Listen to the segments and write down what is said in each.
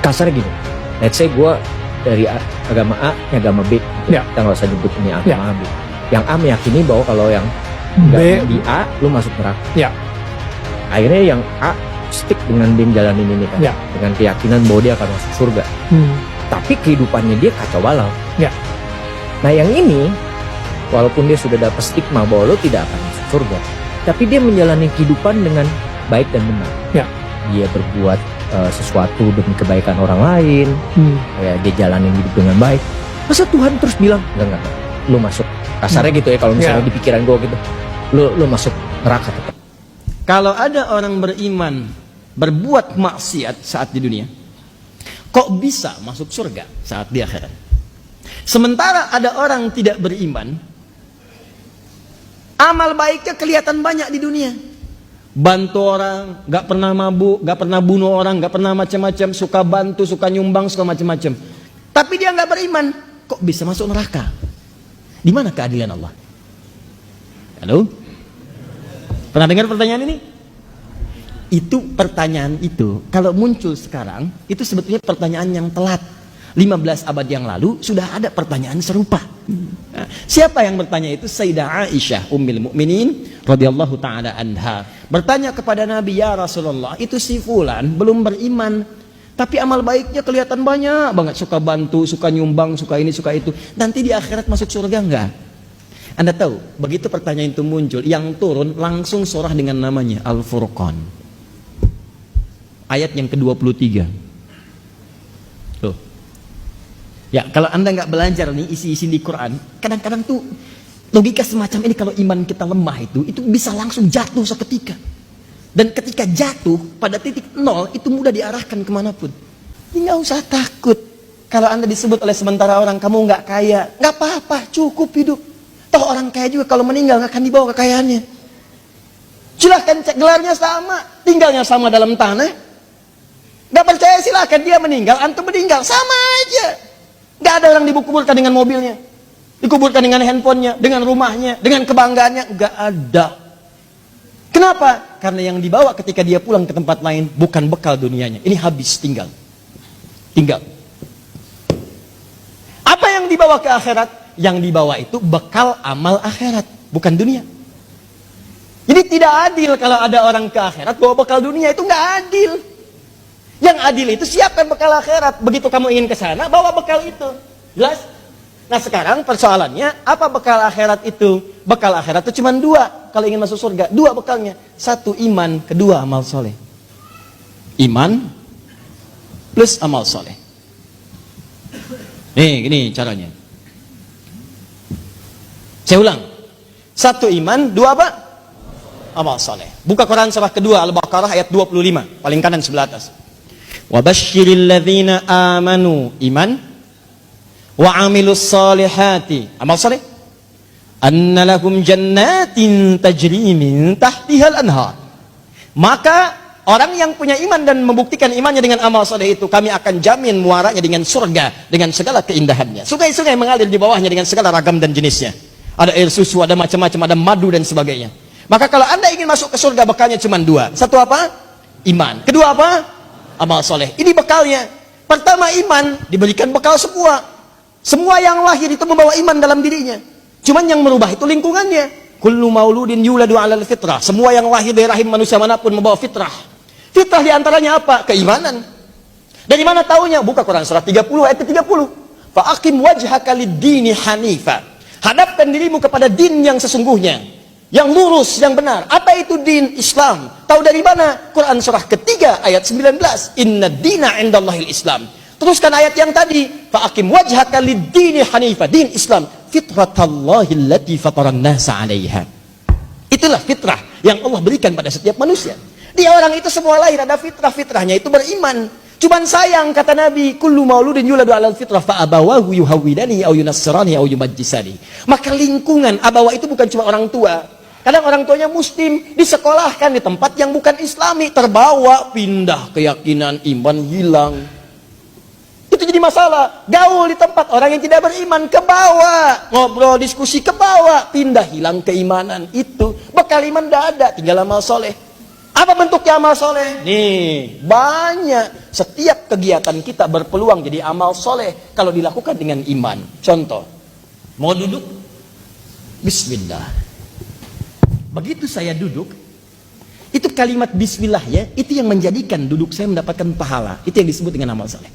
kasar gini, let's say gue dari agama A ke agama B, kita nggak usah nyebut ini agama A B. Yang A meyakini bahwa kalau yang di A lu masuk neraka. Akhirnya yang A stick dengan dia jalanin ini kan, dengan keyakinan bahwa dia akan masuk surga. Tapi kehidupannya dia kacau balau. Nah yang ini, walaupun dia sudah dapat stigma bahwa lo tidak akan masuk surga, tapi dia menjalani kehidupan dengan baik dan benar. Dia berbuat sesuatu demi kebaikan orang lain, dia jalanin hidup dengan baik. Masa Tuhan terus bilang, enggak, lo masuk. Kasarnya gitu ya, kalau misalnya di pikiran gue gitu, lo masuk neraka tetap. Kalau ada orang beriman berbuat maksiat saat di dunia, kok bisa masuk surga saat di akhirat? Sementara ada orang tidak beriman, amal baiknya kelihatan banyak di dunia. Bantu orang, gak pernah mabuk, gak pernah bunuh orang, gak pernah macam-macam, suka bantu, suka nyumbang, suka macam-macam. Tapi dia gak beriman, kok bisa masuk neraka? Di mana keadilan Allah? Halo? Pernah dengar pertanyaan ini? Itu pertanyaan itu, kalau muncul sekarang, itu sebetulnya pertanyaan yang telat. 15 abad yang lalu sudah ada pertanyaan serupa. Siapa yang bertanya itu? Sayyidah Aisyah Ummul Mukminin radhiyallahu taala anha bertanya kepada Nabi, ya Rasulullah, itu si fulan belum beriman, tapi amal baiknya kelihatan banyak banget, suka bantu, suka nyumbang, suka ini, suka itu. Nanti di akhirat masuk surga enggak? Anda tahu, begitu pertanyaan itu muncul, yang turun langsung surah dengan namanya Al-Furqan. Ayat yang ke-23. Tuh. Ya, kalau Anda nggak belajar nih isi-isi di Quran, kadang-kadang tuh logika semacam ini kalau iman kita lemah itu bisa langsung jatuh seketika. Dan ketika jatuh pada titik nol itu mudah diarahkan kemanapun. Ini nggak usah takut. Kalau Anda disebut oleh sementara orang kamu nggak kaya, nggak apa-apa, cukup hidup. Toh orang kaya juga kalau meninggal nggak akan dibawa kekayaannya. Silahkan cek gelarnya sama, tinggalnya sama dalam tanah. Nggak percaya silahkan, dia meninggal, antum meninggal, sama aja. Nggak ada orang dikuburkan dengan mobilnya, dikuburkan dengan handphonenya, dengan rumahnya, dengan kebanggaannya, nggak ada. Kenapa? Karena yang dibawa ketika dia pulang ke tempat lain bukan bekal dunianya, ini habis, tinggal. Apa yang dibawa ke akhirat? Yang dibawa itu bekal amal akhirat, bukan dunia. Jadi tidak adil kalau ada orang ke akhirat bawa bekal dunia, itu nggak adil. Yang adil itu siapkan bekal akhirat. Begitu kamu ingin ke sana, bawa bekal itu. Jelas? Nah sekarang persoalannya, apa bekal akhirat itu? Bekal akhirat itu cuma 2. Kalau ingin masuk surga, 2 bekalnya. 1 iman, kedua amal soleh. Iman plus amal soleh. Nih, gini caranya. Saya ulang. 1 iman, 2 apa? Amal soleh. Buka Quran surah kedua, Al-Baqarah ayat 25. Paling kanan sebelah atas. Wabashiril ladzina amanu, iman, wa amilus salihati, amal saleh, anna lahum jannatin tajri min tahtihal anhar. Maka orang yang punya iman dan membuktikan imannya dengan amal saleh itu, kami akan jamin muaranya dengan surga, dengan segala keindahannya. Sungai-sungai mengalir di bawahnya dengan segala ragam dan jenisnya. Ada air susu, ada macam-macam, ada madu dan sebagainya. Maka kalau Anda ingin masuk ke surga, bekalnya cuma 2. 1 apa? Iman. Kedua apa? Amal soleh. Ini bekalnya. Pertama iman, diberikan bekal semua. Semua yang lahir itu membawa iman dalam dirinya. Cuman yang merubah itu lingkungannya. Kullu mauludin yuladu 'alal fitrah. Semua yang lahir dari rahim manusia manapun membawa fitrah. Fitrah diantaranya apa? Keimanan. Dari mana taunya? Buka Quran surah 30 ayat 30. Fa aqim wajhaka lid-dini hanifa. Hadapkan dirimu kepada din yang sesungguhnya, yang lurus, yang benar. Apa itu din? Islam. Tahu dari mana? Quran surah ketiga ayat 19. Inna dina indallahil Islam. Teruskan ayat yang tadi. Fa'akim wajhaka lid-dini hanifa. Din Islam. Fitratallahi allati fataran nasa 'alaiha. Itulah fitrah yang Allah berikan pada setiap manusia. Dia orang itu semua lahir ada fitrah. Fitrahnya itu beriman. Cuman sayang kata Nabi, kullu mauludin yuladu 'alal fitrah fa abawahu yuhawwidani aw yunassirani aw yumajjisani. Maka lingkungan abawa itu bukan cuma orang tua. Kadang orang tuanya muslim, disekolahkan di tempat yang bukan islami, terbawa, pindah keyakinan, iman hilang. Itu jadi masalah. Gaul di tempat orang yang tidak beriman, ke bawah. Ngobrol, diskusi, ke bawah. Pindah, hilang keimanan. Itu bekal iman tidak ada, tinggal amal soleh. Apa bentuknya amal soleh? Nih, banyak. Setiap kegiatan kita berpeluang jadi amal soleh kalau dilakukan dengan iman. Contoh, mau duduk? Bismillah. Begitu saya duduk, itu kalimat bismillah ya, itu yang menjadikan duduk saya mendapatkan pahala. Itu yang disebut dengan amal soleh.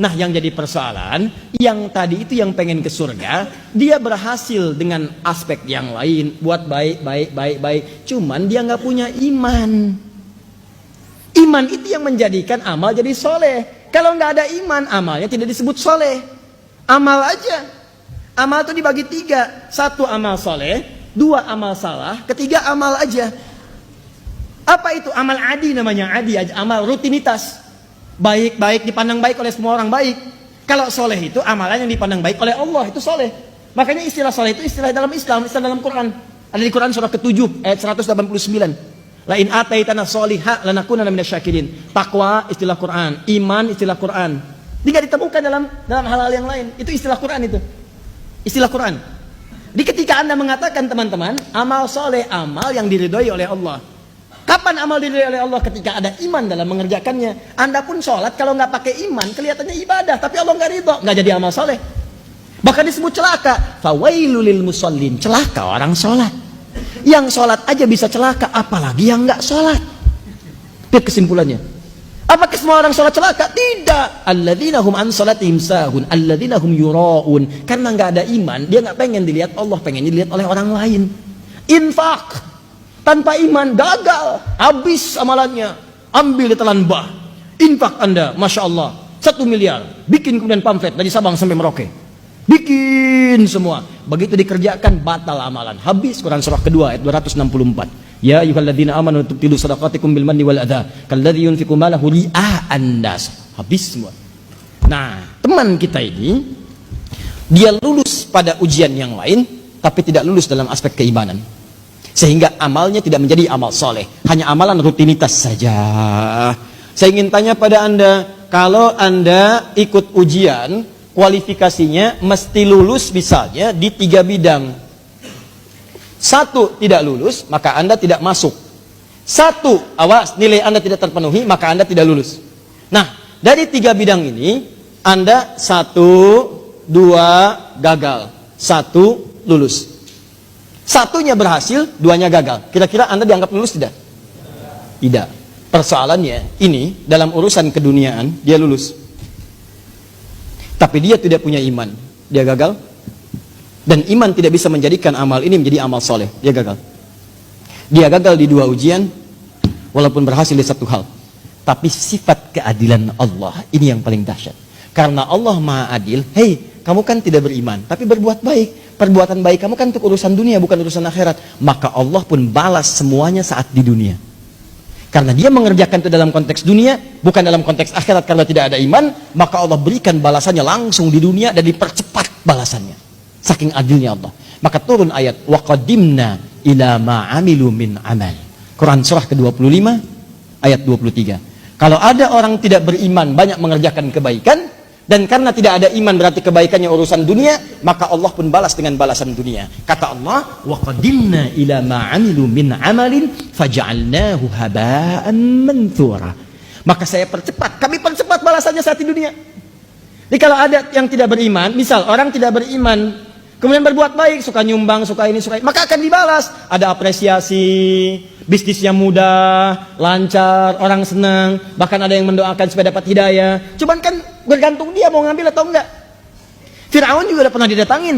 Nah, yang jadi persoalan, yang tadi itu yang pengen ke surga, dia berhasil dengan aspek yang lain, buat baik. Cuman dia nggak punya iman. Iman itu yang menjadikan amal jadi soleh. Kalau nggak ada iman, amalnya tidak disebut soleh. Amal aja. Amal itu dibagi 3. 1 amal soleh, 2 amal salah, 3 amal aja. Apa itu? Amal adi namanya, adi aja, amal rutinitas. Baik dipandang baik oleh semua orang baik. Kalau soleh itu amalan yang dipandang baik oleh Allah, itu soleh. Makanya istilah soleh itu istilah dalam Islam, istilah dalam Quran. Ada di Quran surah ke-7 ayat 189. La in ataitana solihah lanakunanna minasyakirin. Takwa istilah Quran, iman istilah Quran. Tidak ditemukan dalam hal-hal yang lain. Itu istilah Quran itu. Istilah Quran. Di ketika Anda mengatakan teman-teman, amal soleh amal yang diridhoi oleh Allah. Kapan amal diridhoi oleh Allah? Ketika ada iman dalam mengerjakannya. Anda pun sholat kalau nggak pakai iman kelihatannya ibadah, tapi Allah nggak ridho, nggak jadi amal soleh. Bahkan disebut celaka. Fawailul lil musallin, celaka orang sholat. Yang sholat aja bisa celaka, apalagi yang nggak sholat. Itu kesimpulannya. Apakah semua orang sholat celaka? Tidak. Alladzina hum an sholatihim sahun, alladzina hum yuraun. Karena nggak ada iman, dia nggak pengen dilihat Allah, pengen dilihat oleh orang lain. Infak tanpa iman gagal, habis amalannya. Ambil ditelan bah. Infak Anda, Masya Allah 1 miliar, bikin kemudian pamflet dari Sabang sampai Merauke, bikin semua. Begitu dikerjakan batal amalan, habis. Quran surah kedua ayat 264. Ya ayyuhalladzina amanu tubtilu shadaqatikum bil manni wal adha kalladzi yunfiqu malahu ria'an nas. Habis semua. Nah, teman kita ini dia lulus pada ujian yang lain tapi tidak lulus dalam aspek keimanan. Sehingga amalnya tidak menjadi amal soleh, hanya amalan rutinitas saja. Saya ingin tanya pada Anda, kalau Anda ikut ujian, kualifikasinya mesti lulus misalnya di 3 bidang. 1 tidak lulus, maka Anda tidak masuk. 1, awas, nilai Anda tidak terpenuhi, maka Anda tidak lulus. Nah, dari 3 bidang ini, Anda 1, 2 gagal, 1 lulus. 1-nya berhasil, 2-nya gagal. Kira-kira Anda dianggap lulus tidak? Tidak. Persoalannya ini dalam urusan keduniaan dia lulus. Tapi dia tidak punya iman. Dia gagal. Dan iman tidak bisa menjadikan amal ini menjadi amal soleh. Dia gagal. Dia gagal di 2 ujian, walaupun berhasil di 1 hal. Tapi sifat keadilan Allah ini yang paling dahsyat. Karena Allah Maha Adil. Hei, kamu kan tidak beriman, tapi berbuat baik. Perbuatan baik kamu kan untuk urusan dunia, bukan urusan akhirat. Maka Allah pun balas semuanya saat di dunia. Karena dia mengerjakan itu dalam konteks dunia, bukan dalam konteks akhirat. Karena tidak ada iman, maka Allah berikan balasannya langsung di dunia dan dipercepat balasannya. Saking adilnya Allah. Maka turun ayat wa qadimna ila ma amilu min amal. Quran surah ke-25 ayat 23. Kalau ada orang tidak beriman banyak mengerjakan kebaikan, dan karena tidak ada iman berarti kebaikannya urusan dunia, maka Allah pun balas dengan balasan dunia. Kata Allah, wa qadimna ila ma amilu min amalin faj'alnahu haba'an manthura. Maka saya percepat, kami percepat balasannya saat di dunia. Jadi kalau ada yang tidak beriman, misal orang tidak beriman, kemudian berbuat baik, suka nyumbang, suka ini, suka ini, maka akan dibalas. Ada apresiasi, bisnisnya mudah, lancar, orang senang, bahkan ada yang mendoakan supaya dapat hidayah. Cuman kan bergantung dia mau ngambil atau enggak. Fir'aun juga udah pernah didatangin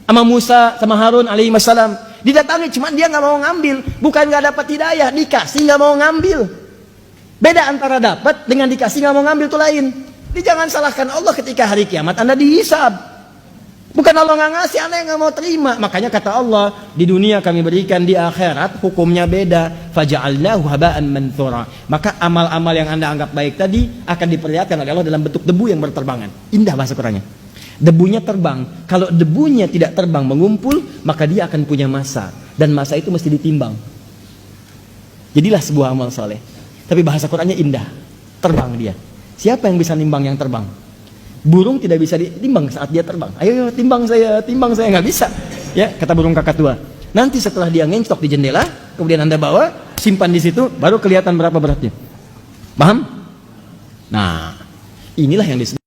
sama Musa, sama Harun alaihi wassalam. Didatangi, cuman dia nggak mau ngambil. Bukan nggak dapat hidayah, dikasih nggak mau ngambil. Beda antara dapat dengan dikasih nggak mau ngambil itu lain. Jadi jangan salahkan Allah ketika hari kiamat Anda dihisab. Bukan Allah nggak ngasih, Anda yang nggak mau terima. Makanya kata Allah, di dunia kami berikan, di akhirat hukumnya beda. Faja'alnahu haba'an manthura. Maka amal-amal yang Anda anggap baik tadi akan diperlihatkan oleh Allah dalam bentuk debu yang berterbangan. Indah bahasa Qurannya. Debunya terbang. Kalau debunya tidak terbang mengumpul, maka dia akan punya masa. Dan masa itu mesti ditimbang. Jadilah sebuah amal soleh. Tapi bahasa Qurannya indah. Terbang dia. Siapa yang bisa nimbang yang terbang? Burung tidak bisa ditimbang saat dia terbang. Ayo timbang saya, nggak bisa. Ya, kata burung kakatua. Nanti setelah dia ngencok di jendela, kemudian Anda bawa, simpan di situ, baru kelihatan berapa beratnya. Paham? Nah, inilah yang disebut